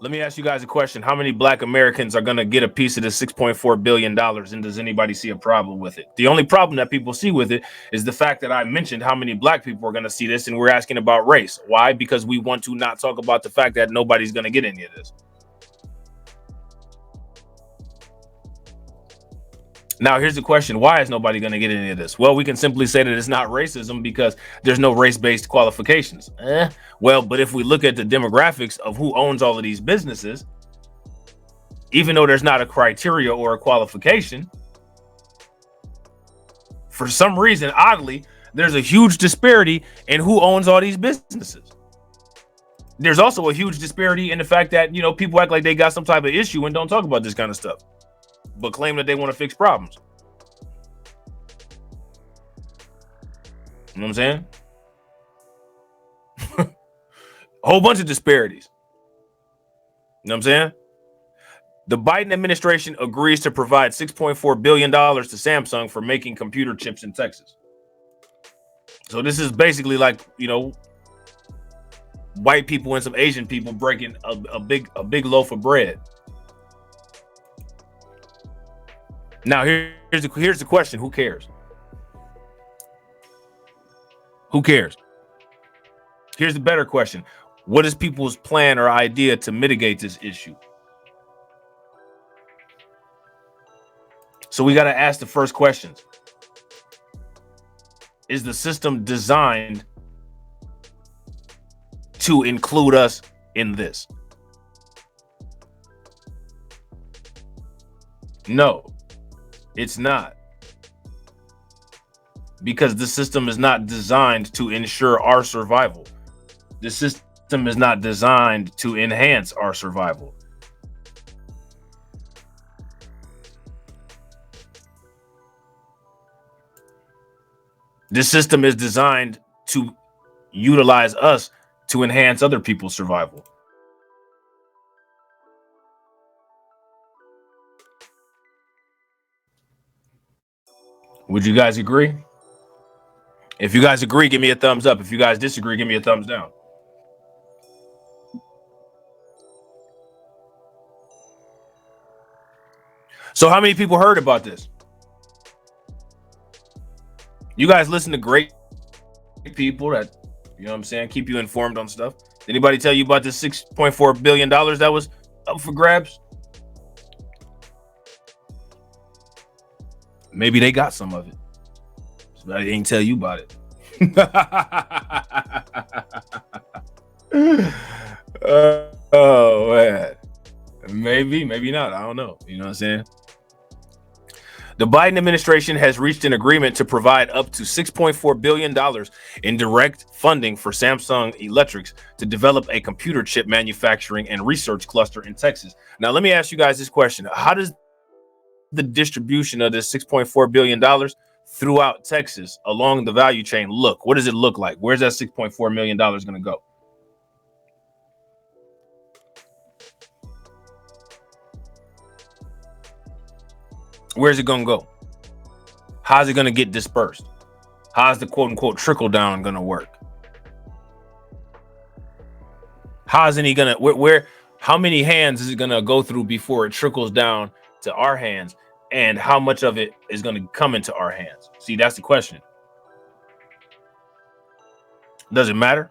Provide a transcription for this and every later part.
let me ask you guys a question. How many black Americans are going to get a piece of this $6.4 billion? And does anybody see a problem with it? The only problem that people see with it is the fact that I mentioned how many black people are going to see this, and we're asking about race. Why? Because we want to not talk about the fact that nobody's going to get any of this. Now, here's the question. Why is nobody going to get any of this? Well, we can simply say that it's not racism because there's no race-based qualifications. Well, but if we look at the demographics of who owns all of these businesses, even though there's not a criteria or a qualification, for some reason, oddly, there's a huge disparity in who owns all these businesses. There's also a huge disparity in the fact that, you know, people act like they got some type of issue and don't talk about this kind of stuff, but claim that they want to fix problems. You know what I'm saying? A whole bunch of disparities. You know what I'm saying? The Biden administration agrees to provide $6.4 billion to Samsung for making computer chips in Texas. So this is basically like, you know, white people and some Asian people breaking a big loaf of bread. Now here's the question: who cares? Who cares? Here's the better question: what is people's plan or idea to mitigate this issue? So we got to ask the first questions. Is the system designed to include us in this? No, it's not. Because the system is not designed to ensure our survival. The system is not designed to enhance our survival. This system is designed to utilize us to enhance other people's survival. Would you guys agree? If you guys agree, give me a thumbs up. If you guys disagree, give me a thumbs down. So how many people heard about this? You guys listen to great people that, you know what I'm saying, keep you informed on stuff. Did anybody tell you about this $6.4 billion that was up for grabs? Maybe they got some of it, but I didn't tell you about it. Oh man, maybe not. I don't know. You know what I'm saying? The Biden administration has reached an agreement to provide up to $6.4 billion in direct funding for Samsung Electrics to develop a computer chip manufacturing and research cluster in Texas. Now, let me ask you guys this question. How does the distribution of this $6.4 billion throughout Texas along the value chain look? What does it look like? Where's that $6.4 million going to go? Where's it going to go? How's it going to get dispersed? How's the quote unquote trickle down going to work? How's any going to, where, how many hands is it going to go through before it trickles down to our hands? And how much of it is going to come into our hands? See, that's the question. Does it matter?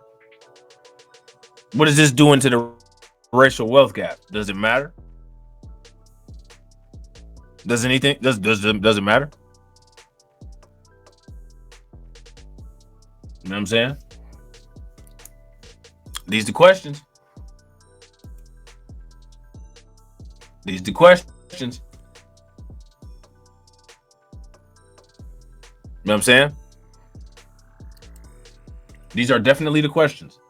What is this doing to the racial wealth gap? Does it matter? Does anything does it matter? You know what I'm saying? These the questions. These the questions. You know what I'm saying? These are definitely the questions.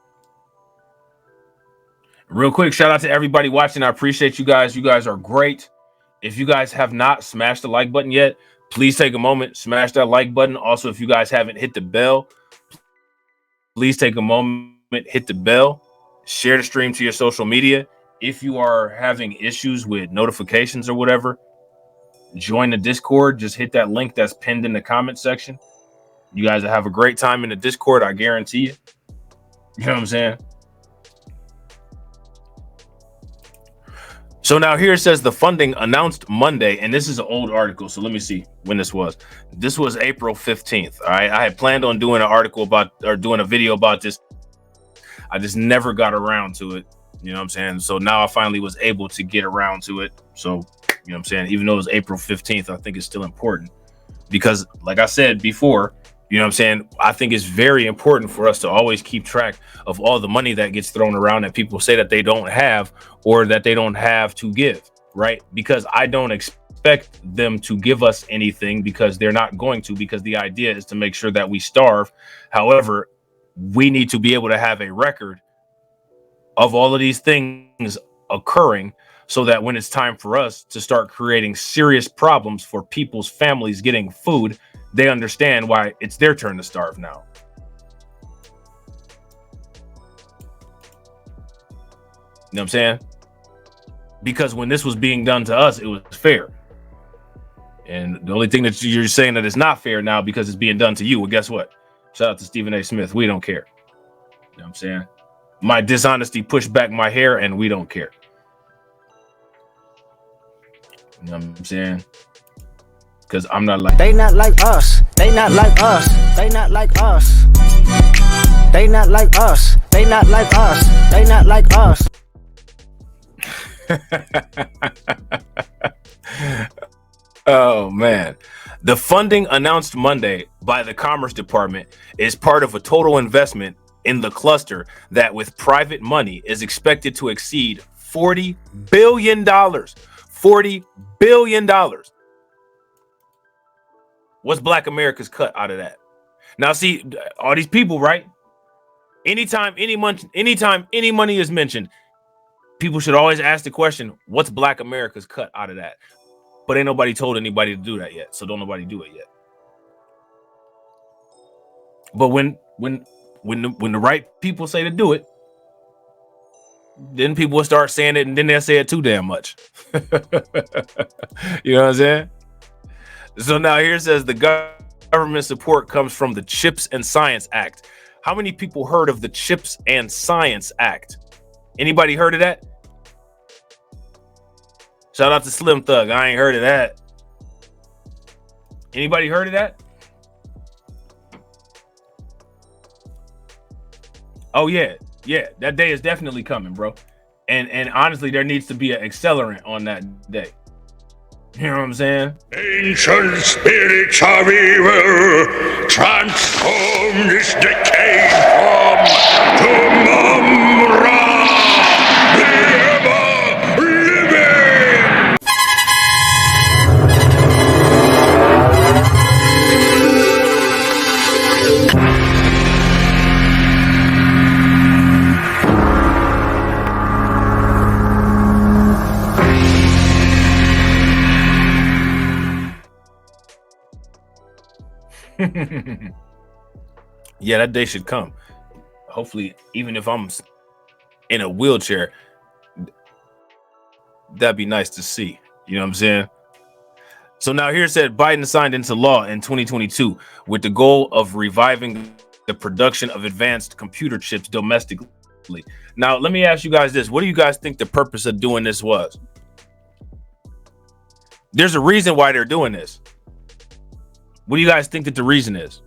Real quick, shout out to everybody watching. I appreciate you guys. You guys are great. If you guys have not smashed the like button yet, please take a moment, smash that like button. Also, if you guys haven't hit the bell, please take a moment, hit the bell, share the stream to your social media. If you are having issues with notifications or whatever, join the Discord. Just hit that link that's pinned in the comment section. You guys will have a great time in the Discord, I guarantee you. You know what I'm saying? So now here it says the funding announced Monday, and this is an old article. So let me see when this was. This was April 15th. All right. I had planned on doing an article about or doing a video about this. I just never got around to it. You know what I'm saying? So now I finally was able to get around to it. So, you know what I'm saying? Even though it was April 15th, I think it's still important because, like I said before, you know what I'm saying? I think it's very important for us to always keep track of all the money that gets thrown around that people say that they don't have or that they don't have to give, right? Because I don't expect them to give us anything because they're not going to, because the idea is to make sure that we starve. However, we need to be able to have a record of all of these things occurring so that when it's time for us to start creating serious problems for people's families getting food, they understand why it's their turn to starve now. You know what I'm saying? Because when this was being done to us, it was fair. And the only thing that you're saying that it's not fair now because it's being done to you, well, guess what? Shout out to Stephen A. Smith. We don't care. You know what I'm saying? My dishonesty pushed back my hair and we don't care. You know what I'm saying? Because I'm not like they not like us. They not like us. They not like us. They not like us. They not like us. They not like us. Oh man. The funding announced Monday by the Commerce Department is part of a total investment in the cluster that with private money is expected to exceed $40 billion. $40 billion. What's Black America's cut out of that? Now, see, all these people, right? Anytime any money is mentioned, people should always ask the question, what's Black America's cut out of that? But ain't nobody told anybody to do that yet, so don't nobody do it yet. But when the right people say to do it, then people will start saying it, and then they'll say it too damn much. You know what I'm saying? So now here it says the government support comes from the Chips and Science Act. How many people heard of the Chips and Science Act? Anybody heard of that? Shout out to Slim Thug. I ain't heard of that. Anybody heard of that? Oh yeah. Yeah, that day is definitely coming, bro. And honestly, there needs to be an accelerant on that day. You know what I'm saying? Ancient spirits of evil, transform this decayed form to Mum-Ra, the ever-living! Yeah, that day should come. Hopefully, even if I'm in a wheelchair, that'd be nice to see. You know what I'm saying? So now here it said Biden signed into law in 2022 with the goal of reviving the production of advanced computer chips domestically. Now, let me ask you guys this. What do you guys think the purpose of doing this was? There's a reason why they're doing this. What do you guys think that the reason is?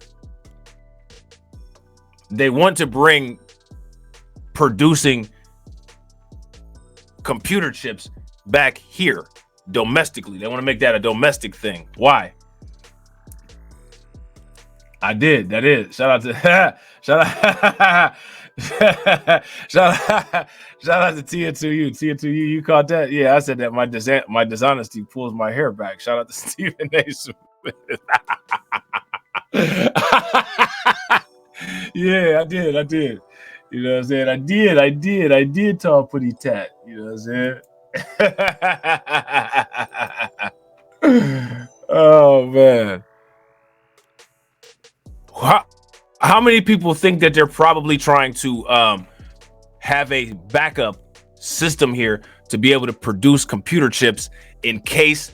They want to bring producing computer chips back here domestically. They want to make that a domestic thing. Why? I did. That is. Shout out to shout out to Tia2U. Tia2U, you caught that? Yeah, I said that my dishonesty pulls my hair back. Shout out to Stephen A. Smith. Yeah, I did. You know what I'm saying? I did tall putty tat. You know what I'm saying? Oh man. How many people think that they're probably trying to have a backup system here to be able to produce computer chips in case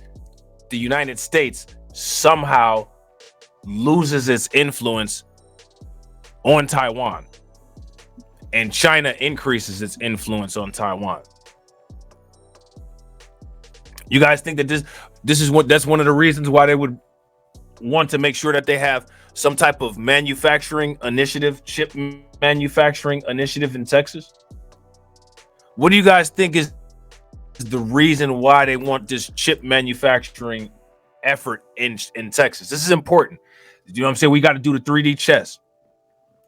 the United States somehow loses its influence on Taiwan and China increases its influence on Taiwan? You guys think that that's one of the reasons why they would want to make sure that they have some type of manufacturing initiative, chip manufacturing initiative in Texas? What do you guys think is the reason why they want this chip manufacturing effort in Texas? This is important. You know what I'm saying? We got to do the 3D chess.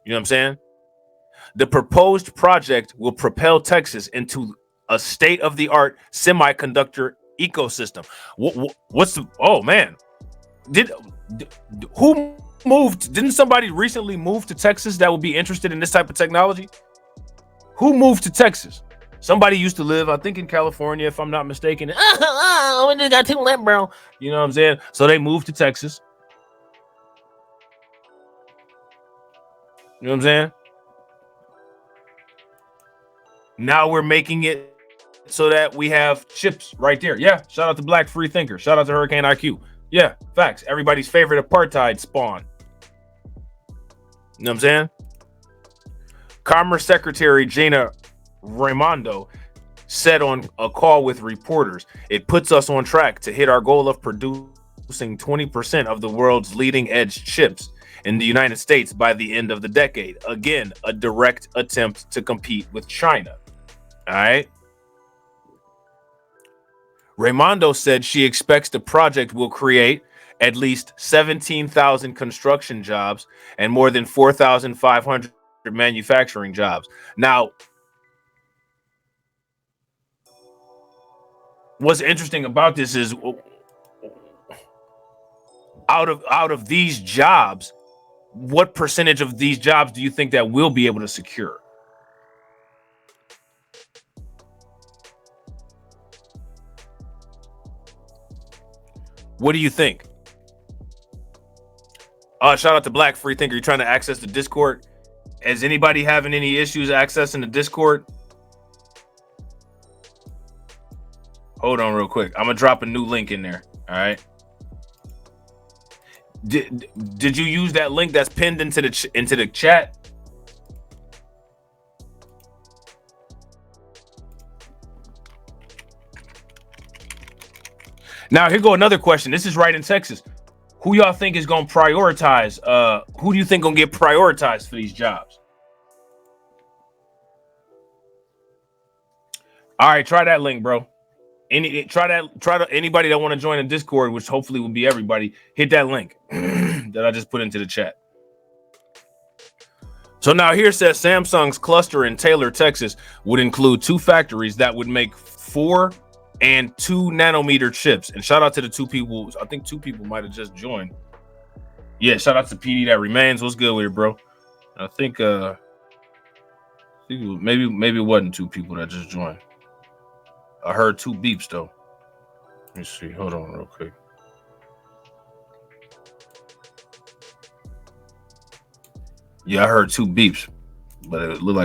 You know what I'm saying? The proposed project will propel Texas into a state-of-the-art semiconductor ecosystem. What's the? Oh man, who moved? Didn't somebody recently move to Texas that would be interested in this type of technology? Who moved to Texas? Somebody used to live, I think, in California, if I'm not mistaken. We just got too lit, bro. You know what I'm saying? So they moved to Texas. You know what I'm saying? Now we're making it so that we have chips right there. Yeah, shout out to Black Free Thinker. Shout out to Hurricane IQ. Yeah, facts. Everybody's favorite apartheid spawn. You know what I'm saying? Commerce Secretary Gina Raimondo said on a call with reporters, it puts us on track to hit our goal of producing 20% of the world's leading edge chips in the United States by the end of the decade. Again, a direct attempt to compete with China. All right. Raimondo said she expects the project will create at least 17,000 construction jobs and more than 4,500 manufacturing jobs. Now, what's interesting about this is out of these jobs, what percentage of these jobs do you think that we'll be able to secure? What do you think? Shout out to Black Free Thinker. You're trying to access the Discord. Is anybody having any issues accessing the Discord? Hold on real quick. I'm gonna drop a new link in there. All right. Did you use that link that's pinned into the chat? Now, here go another question. This is right in Texas. Who y'all think is going to prioritize? Who do you think going to get prioritized for these jobs? All right, try that link, bro. Anybody that want to join the Discord, which hopefully will be everybody, hit that link that I just put into the chat. So now here says Samsung's cluster in Taylor, Texas would include 2 factories that would make 4 and 2 nanometer chips. And shout out to the 2 people. I think 2 people might have just joined. Yeah, shout out to PD that remains. What's good with it, bro? I think maybe it wasn't 2 people that just joined. I heard 2 beeps though. Let me see. Hold on real quick. Yeah, I heard 2 beeps, but it looked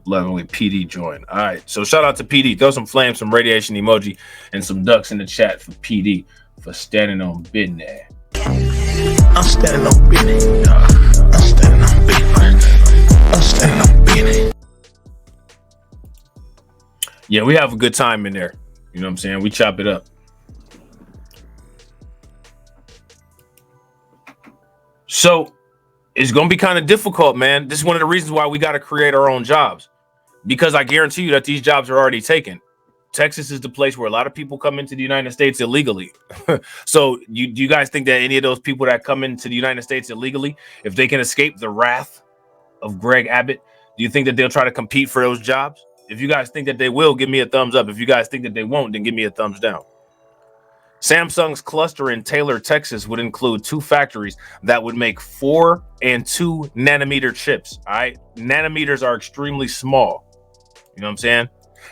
like only PD joined. All right, so shout out to PD. Throw some flames, some radiation emoji, and some ducks in the chat for PD for standing on business. I'm standing on business. I'm standing on business. I'm standing on business. Yeah, we have a good time in there. You know what I'm saying? We chop it up. So it's going to be kind of difficult, man. This is one of the reasons why we got to create our own jobs, because I guarantee you that these jobs are already taken. Texas is the place where a lot of people come into the United States illegally. So do you guys think that any of those people that come into the United States illegally, if they can escape the wrath of Greg Abbott, do you think that they'll try to compete for those jobs? If you guys think that they will, give me a thumbs up. If you guys think that they won't, then give me a thumbs down. Samsung's cluster in Taylor, Texas would include 2 factories that would make 4 and 2 nanometer chips. All right. Nanometers are extremely small. You know what I'm saying?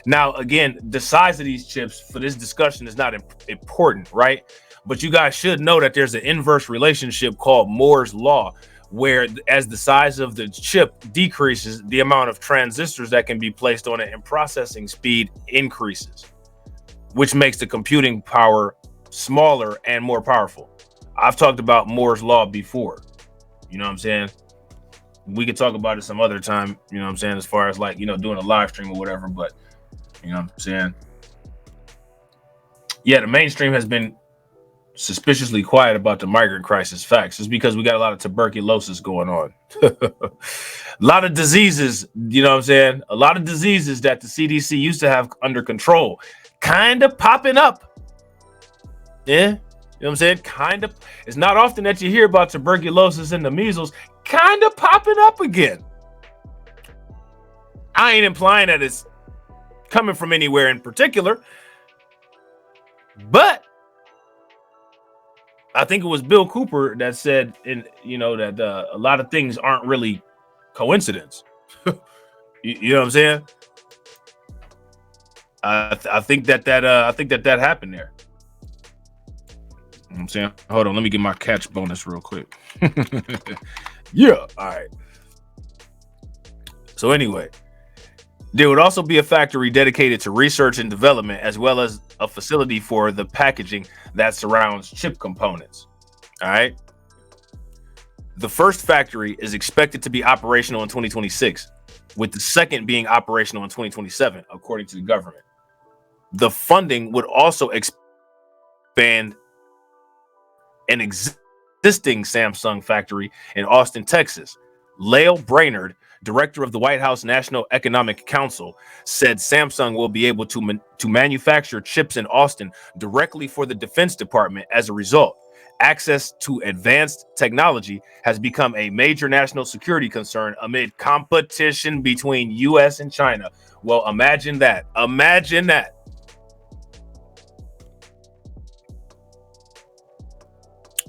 Now, again, the size of these chips for this discussion is not important, right? But you guys should know that there's an inverse relationship called Moore's Law, where as the size of the chip decreases, the amount of transistors that can be placed on it and processing speed increases, which makes the computing power smaller and more powerful. I've talked about Moore's Law before. You know what I'm saying? We could talk about it some other time, you know what I'm saying, as far as like, you know, doing a live stream or whatever, but you know what I'm saying? Yeah, the mainstream has been suspiciously quiet about the migrant crisis. Facts. It's because we got a lot of tuberculosis going on. A lot of diseases, you know what I'm saying? A lot of diseases that the CDC used to have under control kind of popping up. Yeah. You know what I'm saying? Kind of. It's not often that you hear about tuberculosis and the measles kind of popping up again. I ain't implying that it's coming from anywhere in particular, but I think it was Bill Cooper that said, that a lot of things aren't really coincidence. You know what I'm saying? I think that happened there. You know what I'm saying, hold on, let me get my catch bonus real quick. Yeah, all right. So anyway, there would also be a factory dedicated to research and development, as well as a facility for the packaging that surrounds chip components. All right. The first factory is expected to be operational in 2026, with the second being operational in 2027, according to the government. The funding would also expand an existing Samsung factory in Austin, Texas. Lael Brainerd, director of the White House National Economic Council, said Samsung will be able to manufacture chips in Austin directly for the Defense Department. As a result, access to advanced technology has become a major national security concern amid competition between U.S. and China. Well, imagine that. Imagine that.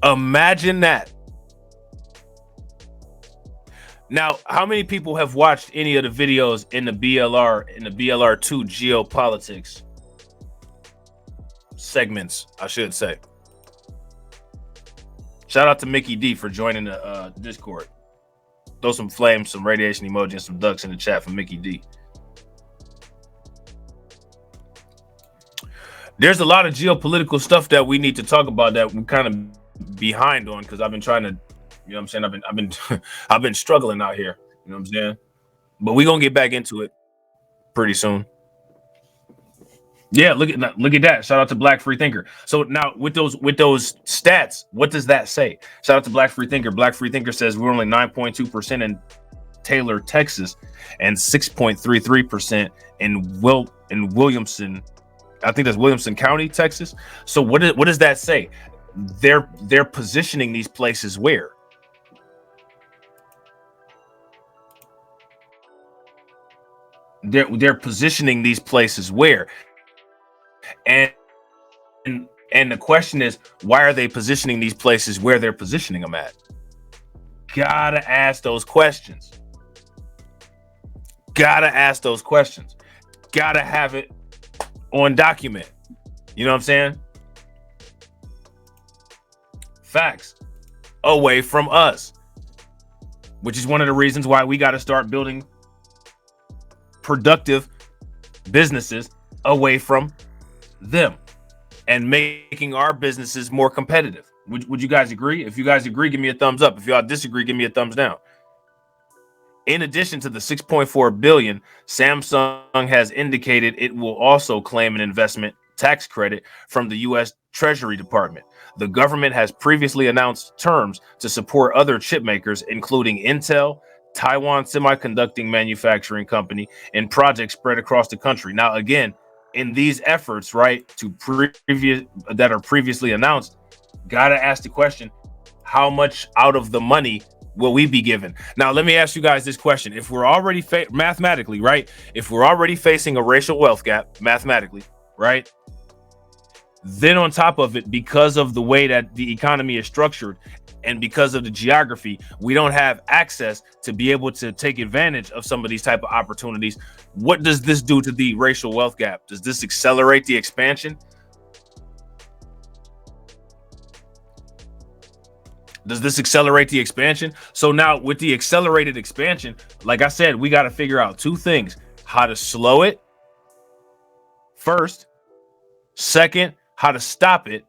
Imagine that. Now, how many people have watched any of the videos in the BLR2 geopolitics segments, I should say? Shout out to Mickey D for joining the Discord. Throw some flames, some radiation emoji, and some ducks in the chat for Mickey D. There's a lot of geopolitical stuff that we need to talk about that we're kind of behind on, because I've been trying to, you know what I'm saying? I've been struggling out here. You know what I'm saying? But we're gonna get back into it pretty soon. Yeah, look at that. Shout out to Black Free Thinker. So now with those stats, what does that say? Shout out to Black Free Thinker. Black Free Thinker says we're only 9.2% in Taylor, Texas, and 6.33% in Williamson. I think that's Williamson County, Texas. So what does that say? They're positioning these places where? They're positioning these places where? And the question is, why are they positioning these places where they're positioning them at? Gotta ask those questions. Gotta ask those questions. Gotta have it on document. You know what I'm saying? Facts. Away from us. Which is one of the reasons why we got to start building productive businesses away from them and making our businesses more competitive. Would you guys agree? If you guys agree, give me a thumbs up. If y'all disagree, give me a thumbs down. In addition to the $6.4 billion, Samsung has indicated it will also claim an investment tax credit from the U.S. Treasury Department. The government has previously announced terms to support other chip makers, including Intel, Taiwan Semiconducting Manufacturing Company, and projects spread across the country. Now, again, in these efforts, right, that are previously announced, gotta ask the question: how much out of the money will we be given? Now, let me ask you guys this question: if we're already mathematically, right, if we're already facing a racial wealth gap mathematically, right, then on top of it, because of the way that the economy is structured and because of the geography, we don't have access to be able to take advantage of some of these type of opportunities. What does this do to the racial wealth gap? Does this accelerate the expansion? Does this accelerate the expansion? So now with the accelerated expansion, like I said, we got to figure out two things: how to slow it first, second, how to stop it,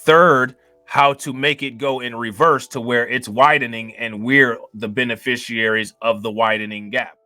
third, how to make it go in reverse to where it's widening and we're the beneficiaries of the widening gap.